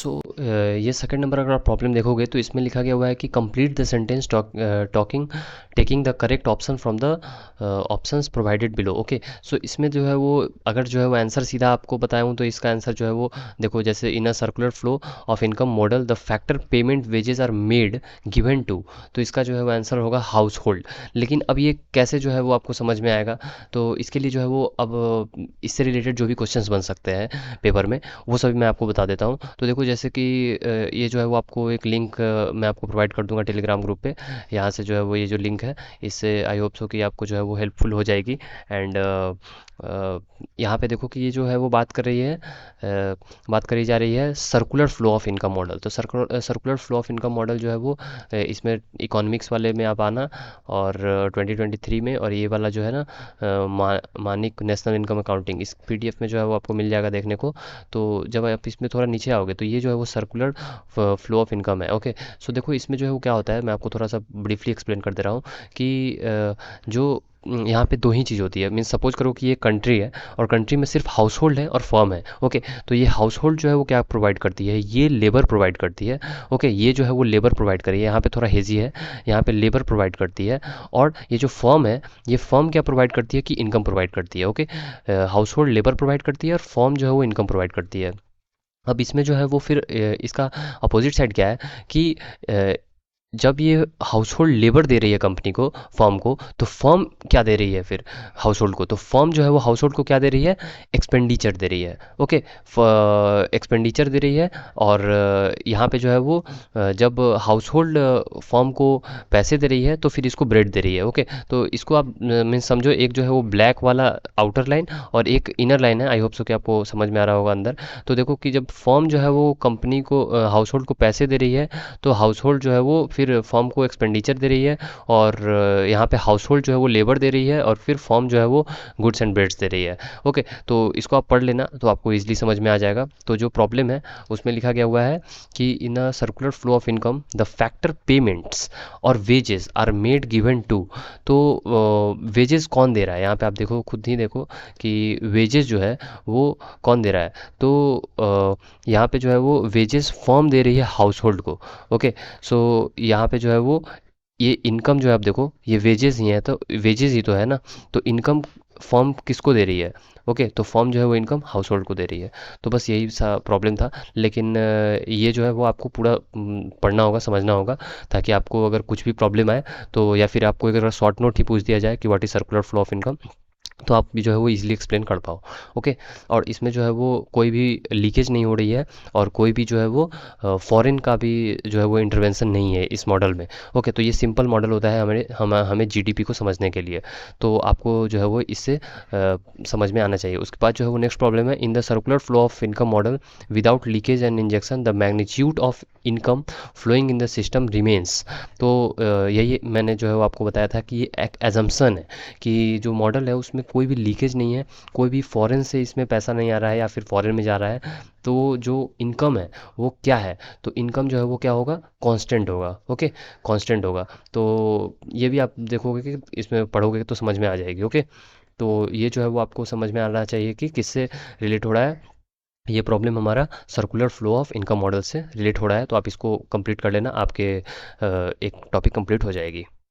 ये second number अगर आप प्रॉब्लम देखोगे तो इसमें लिखा गया हुआ है कि complete the sentence talking taking the correct option from the options provided below. Okay, so इसमें जो है वो अगर जो है वो आंसर सीधा आपको बताया हूँ तो इसका आंसर जो है वो देखो, जैसे in a circular flow of income model the factor payment wages are made given to, तो इसका जो है वो आंसर होगा हाउस होल्ड। लेकिन अब ये कैसे जो है वो आपको समझ में आएगा, तो इसके लिए जो है वो अब इससे रिलेटेड जो भी क्वेश्चंस बन सकते हैं पेपर में वो सभी मैं आपको बता देता हूँ। तो देखो जैसे कि ये जो है वो आपको एक लिंक मैं आपको प्रोवाइड कर दूंगा टेलीग्राम ग्रुप पे। यहाँ से जो है वो ये जो लिंक है इससे आई होप सो कि आपको जो है वो हेल्पफुल हो जाएगी। एंड यहाँ पे देखो कि ये जो है वो बात करी जा रही है circular flow of income model. तो circular flow of income model जो है वो इसमें इकोनॉमिक्स वाले में आप आना, और 2023 में, और ये वाला जो है ना मानिक नेशनल इनकम अकाउंटिंग, इस पीडीएफ में जो है वो आपको मिल जाएगा देखने को। तो जब आप इसमें थोड़ा नीचे आओगे तो ये जो है वो सर्कुलर फ्लो ऑफ इनकम है। ओके, सो देखो इसमें जो है वो क्या होता है, मैं आपको थोड़ा सा ब्रीफली एक्सप्लेन कर दे रहा हूँ कि जो यहाँ पे दो ही चीज़ होती है। मीन्स सपोज करो कि ये कंट्री है और कंट्री में सिर्फ हाउस होल्ड है और फर्म है। ओके, तो ये हाउस होल्ड जो है वो क्या प्रोवाइड करती है, ये लेबर प्रोवाइड करती है। ओके, ये जो है वो लेबर प्रोवाइड करी है, यहाँ पे थोड़ा हेजी है, यहाँ पे लेबर प्रोवाइड करती है। और ये जो फर्म है, ये फर्म क्या प्रोवाइड करती है कि इनकम प्रोवाइड करती है। Okay, house hold labour provide करती है और फर्म जो है वो इनकम प्रोवाइड करती है। अब इसमें जो है वो फिर इसका अपोजिट साइड क्या है कि जब ये हाउस होल्ड लेबर दे रही है कंपनी को, फर्म को, तो फर्म क्या दे रही है फिर हाउस होल्ड को, तो फर्म जो है वो हाउस होल्ड को क्या दे रही है, एक्सपेंडिचर दे रही है। ओके, एक्सपेंडिचर दे रही है। और यहाँ पे जो है वो जब हाउस होल्ड फर्म को पैसे दे रही है तो फिर इसको ब्रेड दे रही है। ओके, तो इसको आप मीन समझो, एक जो है वो ब्लैक वाला आउटर लाइन और एक इनर लाइन है। आई होप सो कि आपको समझ में आ रहा होगा अंदर। तो देखो कि जब फर्म जो है वो कंपनी को हाउस होल्ड को पैसे दे रही है, तो हाउस होल्ड जो है वो फिर फर्म को एक्सपेंडिचर दे रही है, और यहाँ पे हाउस होल्ड जो है वो लेबर दे रही है, और फिर फर्म जो है वो गुड्स एंड ब्रेड्स दे रही है। ओके, तो इसको आप पढ़ लेना तो आपको ईजिली समझ में आ जाएगा। तो जो प्रॉब्लम है उसमें लिखा गया हुआ है कि in a circular flow of income the factor payments और wages are made given to. तो वेजेस कौन दे रहा है, यहाँ पे आप देखो, खुद ही देखो कि वेजेस जो है वो कौन दे रहा है। तो यहाँ पे जो है वो वेजेस फर्म दे रही है हाउस होल्ड को। ओके, सो यहाँ पे जो है वो ये इनकम जो है आप देखो, ये वेजेस ही है, तो वेजेस ही तो है ना, तो इनकम फर्म किसको दे रही है। ओके, तो फर्म जो है वो इनकम हाउस होल्ड को दे रही है। तो बस यही सा प्रॉब्लम था। लेकिन ये जो है वो आपको पूरा पढ़ना होगा, समझना होगा, ताकि आपको अगर कुछ भी प्रॉब्लम आए तो, या फिर आपको अगर शॉर्ट नोट ही पूछ दिया जाए कि what is circular flow of income, तो आप भी जो है वो इजीली एक्सप्लेन कर पाओ। ओके, और इसमें जो है वो कोई भी लीकेज नहीं हो रही है, और कोई भी जो है वो फॉरेन का भी जो है वो इंटरवेंशन नहीं है इस मॉडल में। ओके, तो ये सिंपल मॉडल होता है हमें जीडीपी को समझने के लिए। तो आपको जो है वो इससे समझ में आना चाहिए। उसके बाद जो है वो नेक्स्ट प्रॉब्लम है, in the circular flow of income model without leakage and injection the magnitude of income flowing in the system remains. तो यही मैंने जो है वो आपको बताया था कि ये एक एजम्पशन है कि जो मॉडल है उसमें कोई भी लीकेज नहीं है, कोई भी फॉरेन से इसमें पैसा नहीं आ रहा है या फिर फॉरेन में जा रहा है। तो जो इनकम है वो क्या है, तो इनकम जो है वो क्या होगा, कांस्टेंट होगा। ओके, कांस्टेंट होगा। तो ये भी आप देखोगे कि इसमें पढ़ोगे तो समझ में आ जाएगी। ओके, तो ये जो है वो आपको समझ में आना चाहिए कि किससे रिलेट हो रहा है। ये प्रॉब्लम हमारा circular flow of income model से रिलेट हो रहा है। तो आप इसको कंप्लीट कर लेना, आपके एक टॉपिक कंप्लीट हो जाएगी।